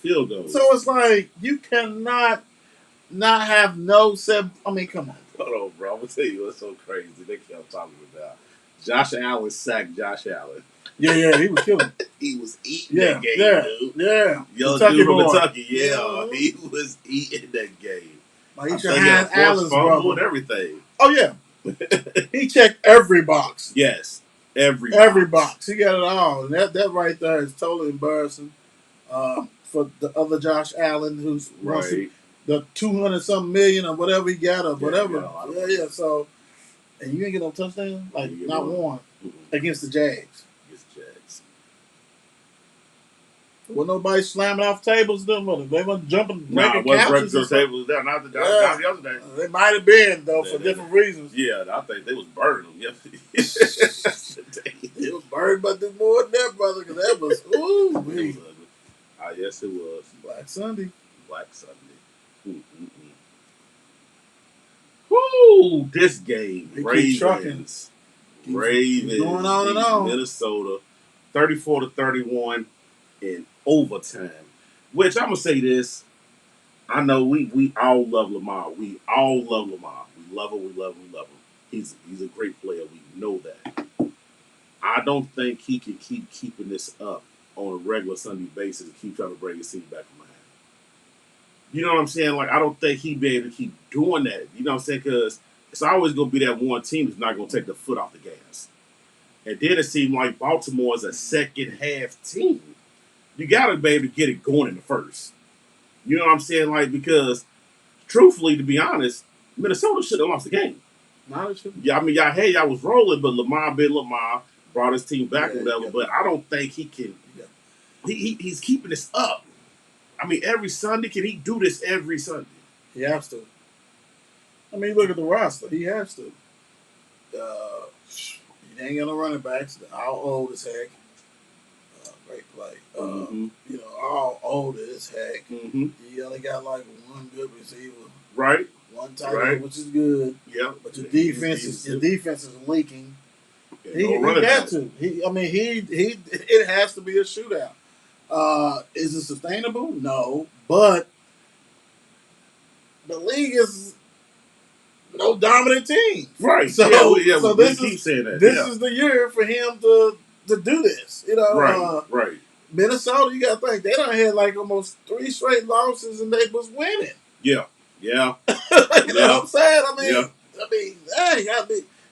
Field goals. So it's like you cannot not have no 7. I mean, come on. Hold on, bro. I'm gonna tell you what's so crazy. They kept talking about Josh Allen sacked Josh Allen. Yeah, he was killing. He was eating that game, dude. Yeah. Young Kentucky dude from boy. Kentucky, yeah. He was eating that game. Like he I'm should telling you, have forced Allen's fumble brother. and everything. Oh yeah. He checked every box. Yes. Every box. He got it all. And that right there is totally embarrassing. For the other Josh Allen, who's Right. the 200-something million or whatever he got or Yeah, whatever. yeah. So, and you ain't get no touchdown, like not one Mm-mm. against the Jags. Against the Jags. Wasn't nobody slamming off tables. They wasn't jumping, Nah, breaking what's couches. breaking tables down? Not the other day. They might have been though for different reasons. Yeah, I think they was burning them. It was burned, but there's more than that, brother. Because that was ooh, It was ugly. Yes, it was. Black Sunday. Black Sunday. Whoo! This game, They keep Ravens. Ravens Keep going on and beat on. Minnesota, 34-31 in overtime. Which I'm gonna say this. I know we all love Lamar. We all love Lamar. We love him. We love him. We love him. He's a great player. We know that. I don't think he can keep keeping this up on a regular Sunday basis and keep trying to bring his team back from behind. You know what I'm saying? Like, I don't think he'd be able to keep doing that. You know what I'm saying? Because it's always going to be that one team that's not going to take the foot off the gas. And then it seemed like Baltimore is a second half team. You got to be able to get it going in the first. You know what I'm saying? Like, because truthfully, to be honest, Minnesota should have lost the game. Yeah, I mean, y'all was rolling, but Lamar brought his team back or whatever. But I don't think he can. He's keeping this up. I mean, every Sunday, can he do this every Sunday? He has to. I mean, look at the roster. He has to. He ain't got no running backs. They're all old as heck. Great play. You know, all old as heck. Mm-hmm. You only got like one good receiver. Right. One tight end, which is good. Yeah. But your defense is leaking. Yeah, He got to. It has to be a shootout. Is it sustainable? No. But the league is no dominant team. Right. So, so this keep saying that. This is the year for him to do this. You know, right. Minnesota, you got to think, they done had like almost 3 straight losses and they was winning. Yeah. You know what I'm saying? I mean,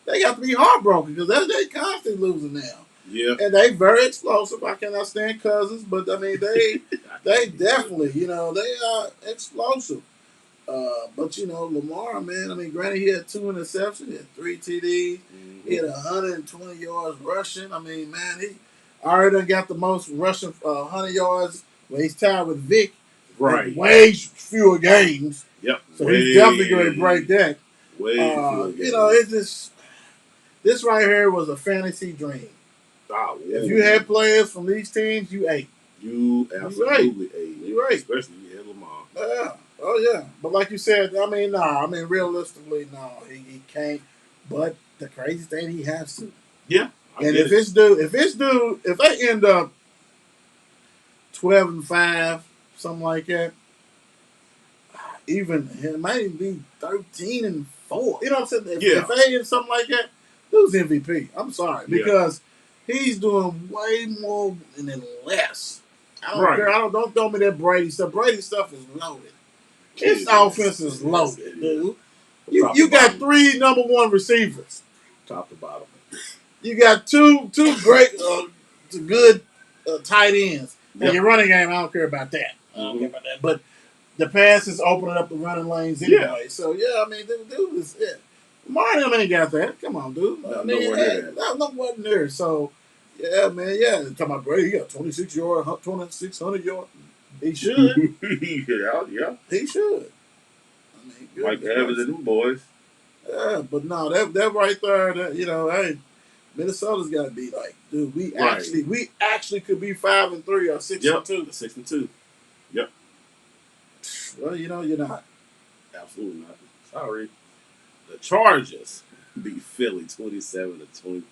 they got to be heartbroken because they constantly losing now. Yeah. And they very explosive. I cannot stand Cousins, but I mean they definitely, you know, they are explosive. But you know, Lamar, man, I mean, granted he had 2 interceptions, he had 3 TDs, he had 120 yards rushing. I mean, man, he already done got the most rushing 100 yards when he's tied with Vic. Right. Way fewer games. Yep. So he's definitely going to break that. Way fewer games. You know, it's just, this right here was a fantasy dream. Oh, yeah. If you had players from these teams, you ate. You absolutely ate. You ate. Especially if you had Lamar. Yeah. Oh, yeah. But like you said, I mean, realistically, he can't. But the crazy thing, he has to. Yeah. And if they end up 12-5, something like that, even it might even be 13-4. You know what I'm saying? If they end something like that, lose MVP. I'm sorry because he's doing way more than less. I don't care. Don't throw me that Brady stuff. Brady stuff is loaded. His offense is loaded, dude. You got 3 number 1 receivers, top to bottom. You got two great, good tight ends. And your running game, I don't care about that. But the pass is opening up the running lanes anyway. Yeah. So I mean, dude is it. Mario ain't got that. Come on, dude. Nowhere near. So yeah, man. Yeah, talking about Brady, he got 2,600 yards. He should. yeah. He should. I mean, Mike Evans and them boys. Yeah, but no, that right there, you know, hey, Minnesota's got to be like, dude, we actually could be 5-3 or 6-2. 6-2. Yep. Well, you know, you're not. Absolutely not. Sorry. Chargers beat Philly 27-24,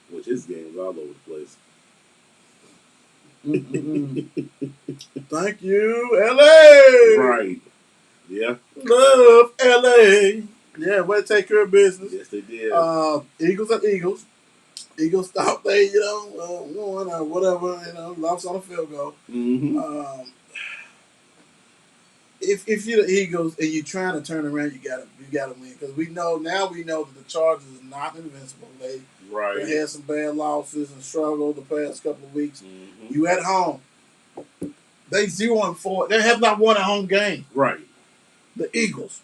which his game was all over the place. Thank you, LA. Right. Yeah. Love LA. Yeah, way to take care of business. Yes, they did. Eagles are Eagles. Eagles thought they, won or whatever, lost on a field goal. Mm-hmm. If you're the Eagles and you're trying to turn around, you gotta win because we know that the Chargers is not invincible. They had some bad losses and struggled the past couple of weeks. Mm-hmm. You at home, they 0-4. They have not won a home game. Right. The Eagles.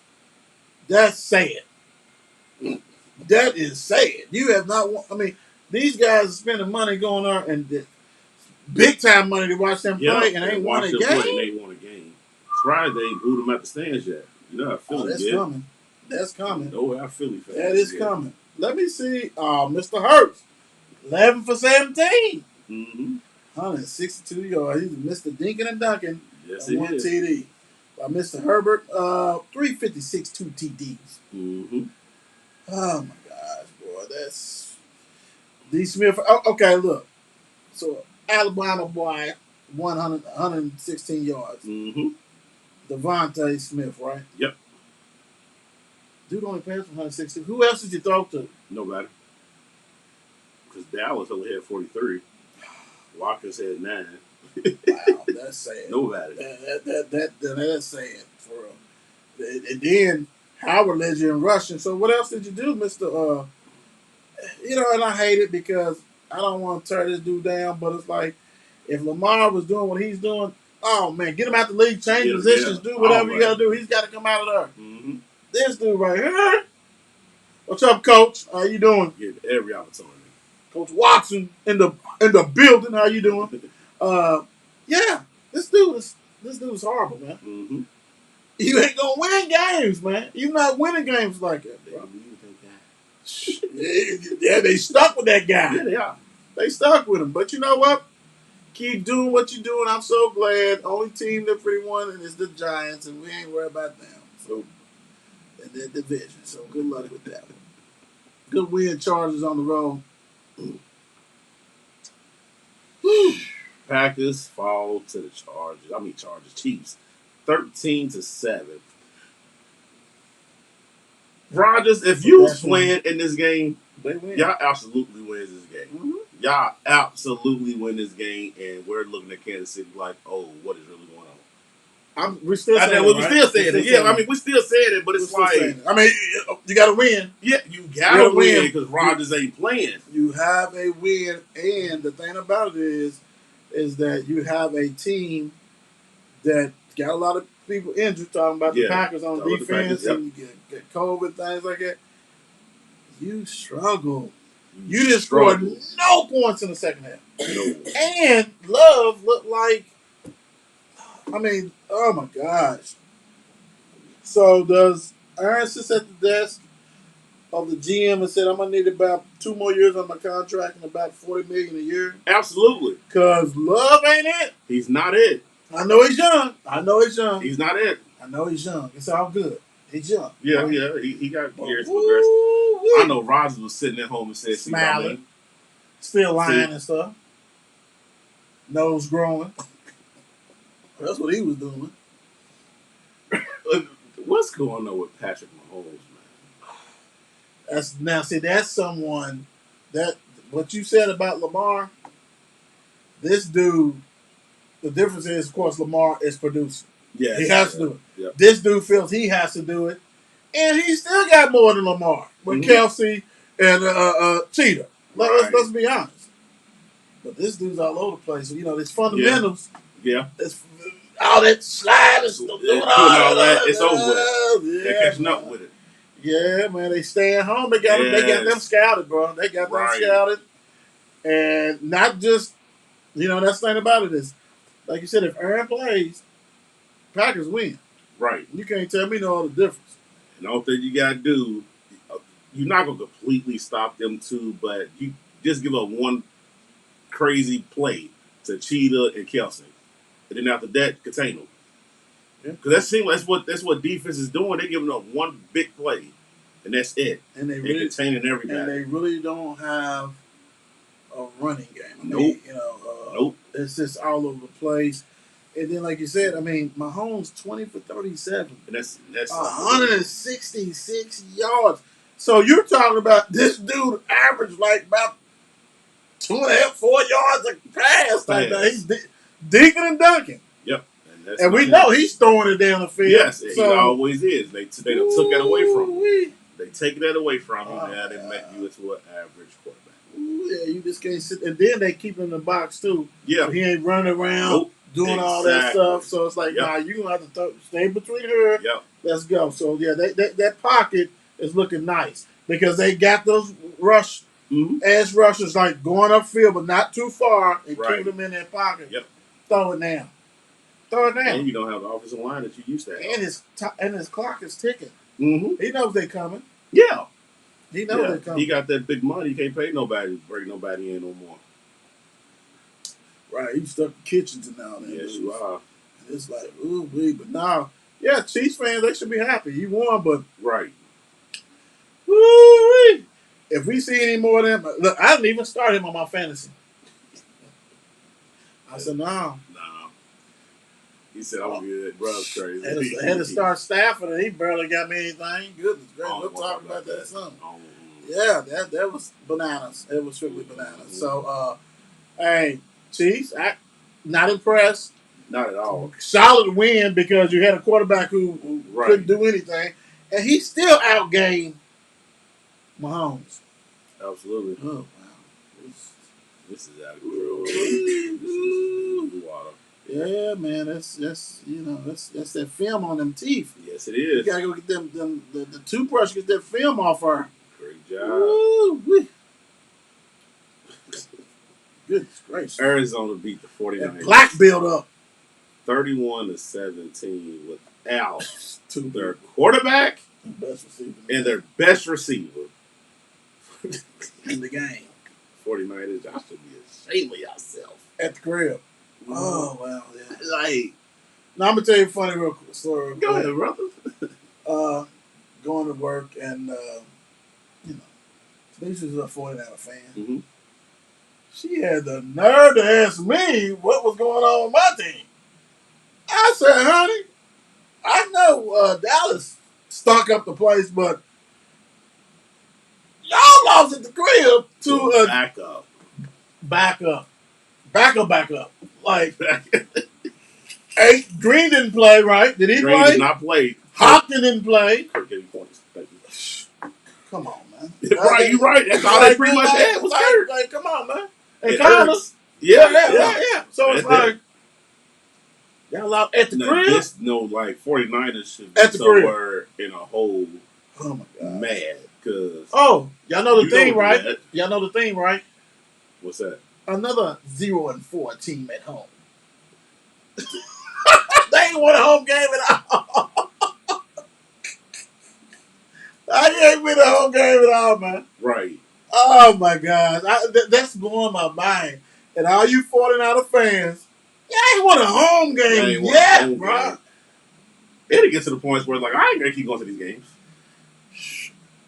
That's sad. That is sad. You have not won. I mean, these guys are spending money going on and big time money to watch them play, and they ain't won a game. Surprised they ain't booed them at the stands yet. You know how Philly that's did. coming. That's coming. No, how Philly fans. That is coming. Let me see. Mr. Hurts, 11 for 17. Mm-hmm. 162 yards. He's Mr. Dinkin and Duncan. Yes, he is. TD. By Mr. Herbert, 356, 2 TDs. Mm-hmm. Oh my gosh, boy, that's D. Smith. Oh, okay, look. So Alabama boy, 116 yards. Mm-hmm. Devontae Smith, right? Yep. Dude only passed 160. Who else did you throw to? Nobody. Because Dallas only had 43. Watkins had 9. Wow, that's sad. Nobody. That's sad for real. And then Howard led you in rushing. So what else did you do, Mr. And I hate it because I don't want to tear this dude down, but it's like if Lamar was doing what he's doing, oh man, get him out the league, change positions, do whatever you got to do. He's got to come out of there. Mm-hmm. This dude right here. What's up, Coach? How you doing? Give every opportunity. Coach Watson in the building. How you doing? Yeah, this dude is horrible, man. Mm-hmm. You ain't gonna win games, man. You're not winning games like that, bro. Yeah, they stuck with that guy. Yeah, they are. They stuck with him. But you know what? Keep doing what you're doing. I'm so glad. Only team that pretty won is the Giants, and we ain't worried about them. So in their division. So good luck with that one. Good win, Chargers on the road. Packers fall to the Chargers. Chiefs, 13-7. Rodgers, if you win in this game, y'all absolutely win this game. Mm-hmm. Y'all absolutely win this game, and we're looking at Kansas City like, oh, what is really going on? We're still saying it. We're still saying it. Yeah, I mean, we still saying it, but it's like, I mean, you got to win. Yeah, you got to win because Rodgers ain't playing. You have a win, and the thing about it is that you have a team that got a lot of people injured. Talking about the Packers on defense, and you get COVID, things like that. You struggle. You just scored no points in the second half. No. And Love looked like, I mean, oh my gosh. So does Aaron sit at the desk of the GM and said, I'm going to need about 2 more years on my contract and about $40 million a year? Absolutely. Because Love ain't it. He's not it. I know he's young. He's not it. I know he's young. It's all good. He's young. Yeah, right? yeah. He got years to progress. I know Rodgers was sitting at home and said, smiling, still lying and stuff. Nose growing. That's what he was doing. What's going on with Patrick Mahomes, man? That's someone that what you said about Lamar. This dude, the difference is, of course, Lamar is producing. Yeah, he has to do it. Yep. This dude feels he has to do it, and he still got more than Lamar with Kelsey and Cheetah. Let's be honest. But this dude's all over the place. So, his fundamentals. Yeah. All that slide and stuff. All that. It's over with. They're catching up with it. Yeah, man. They staying home. They got them scouted, bro. They got them scouted. And not just, that's the thing about it is, like you said, if Aaron plays, Packers win. Right. You can't tell me no other difference. And the only thing you got to do, you're not going to completely stop them too, but you just give up one crazy play to Cheetah and Kelsey. And then after that, contain them. Because that seems that's what defense is doing. They're giving up one big play. and that's it. And they They're really containing everybody. and they really don't have a running game. I Nope. mean, Nope. It's just all over the place. And then, like you said, I mean, Mahomes 20 for 37, And that's 166 yards. So you're talking about this dude averaged like about 2.5, 4 yards a pass. Like that. He's dinking and dunking. Yep. And we know he's throwing it down the field. Yes, so, he always is. They took that away from him. Ooh-wee. They take that away from him. Now they yeah. make you into an average quarterback. Ooh, yeah, you just can't sit. And then they keep him in the box too. Yeah. So he ain't running around. Nope. Doing all that stuff, so it's like, Yep. nah, you gonna have to stay between her. Yep. Let's go. So yeah, that pocket is looking nice because they got those edge rushers like going upfield, but not too far, and keep them in their pocket. Yep. Throw it down. And you don't have the offensive line that you used to have. And his clock is ticking. Mm-hmm. He knows they're coming. Yeah. He knows they're coming. He got that big money. He can't pay nobody, break nobody in no more. Right, you stuck in kitchens and all that. Yes, you are. And it's like, ooh, wee. But now, yeah, Chiefs fans, they should be happy. You won, but right. Woo-wee. If we see any more of them, look, I didn't even start him on my fantasy. I said, no. He said, I'm good. Bro's crazy. I had to start Stafford, and he barely got me anything. Goodness gracious, we'll talk about that soon. Yeah, that was bananas. It was strictly bananas. So, hey, Chiefs, not impressed. Not at all. Solid win because you had a quarterback who couldn't do anything, and he still outgained Mahomes. Absolutely. Oh wow, this is out of control. This is water. Yeah, man, that's that film on them teeth. Yes, it is. You gotta go get them the toothbrush, get that film off her. Great job. Woo-wee. Goodness gracious. Arizona beat the 49ers. Black build up. 31-17 without their people. quarterback Best receiver and their best receiver in the game. 49ers, y'all should be ashamed of yourself. At the crib. Mm-hmm. Oh, well, yeah. Like, now I'm going to tell you a funny real quick story. Go ahead, brother. Going to work and, Denise is a 49er fan. Mm-hmm. She had the nerve to ask me what was going on with my team. I said, honey, I know Dallas stunk up the place, but y'all lost at the crib to a backup. Like, Green didn't play, right? Did he play? Green did not play. Hopkins didn't play. Kirk gave me points. Thank you. Come on, man. Right, you're right. That's all they pretty much had was Kirk. Like, come on, man. And Connors. Yeah. So it's like, y'all out at the crib? This, 49ers should be somewhere in a hole. Oh, my God. Mad. Cause y'all know the thing, right? That. Y'all know the thing, right? What's that? Another 0-4 team at home. They ain't won a home game at all. I ain't win a home game at all, man. Right. Oh, my God. That's blowing my mind. And all you 49er fans, y'all ain't won a home game yet, bro. It'll get to the point where, like, I ain't going to keep going to these games.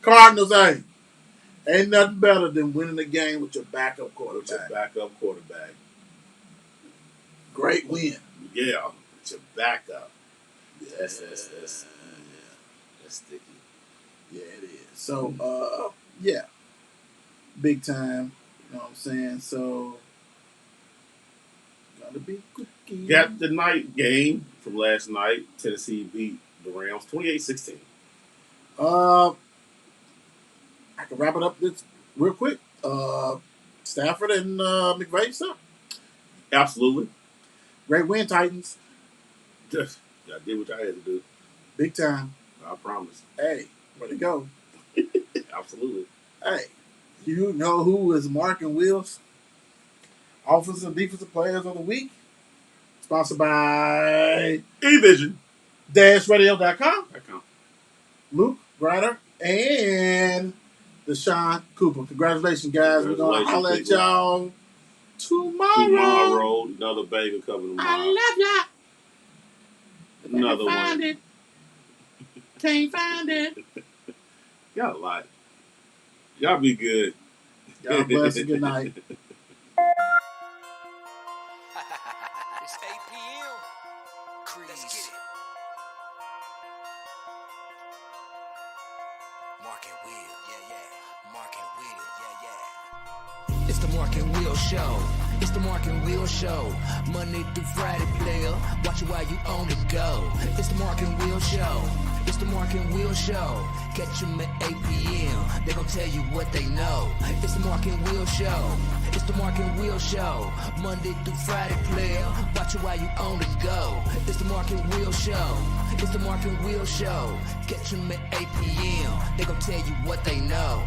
Cardinals ain't nothing better than winning the game with your backup quarterback. Great win. Yeah, with your backup. That's sticky. Yeah, it is. So, big time. You know what I'm saying? So, gotta be cookie. Got the night game from last night. Tennessee beat the Rams 28-16. I can wrap it up this real quick. Stafford and McVay stuff. Absolutely. Great win, Titans. Just, I did what I had to do. Big time. I promise. Hey, where'd it go? Absolutely. Hey, you know who is marking wheels? Offensive and defensive players of the week. Sponsored by eVision. -radio.com. Luke Ryder and Deshaun Cooper. Congratulations, guys. We're going to holler at y'all tomorrow. Another baby coming tomorrow. I love y'all. Another one. Can't find it. Got a lot. Y'all be good. God bless and good night. It's 8 p.m. Let's get it. Mark and Will, yeah. Mark and Will, yeah. It's the Mark and Will Show. It's the Mark and Will Show. Monday through Friday, player. Watch it while you on the go. It's the Mark and Will Show. It's the Mark and Will Show. Catch them at 8 p.m. They gon' tell you what they know. It's the Mark and Will Show. It's the Mark and Will Show. Monday through Friday, player. Watch it while you on the go. It's the Mark and Will Show. It's the Mark and Will Show. Catch them at 8 p.m. They gon' tell you what they know.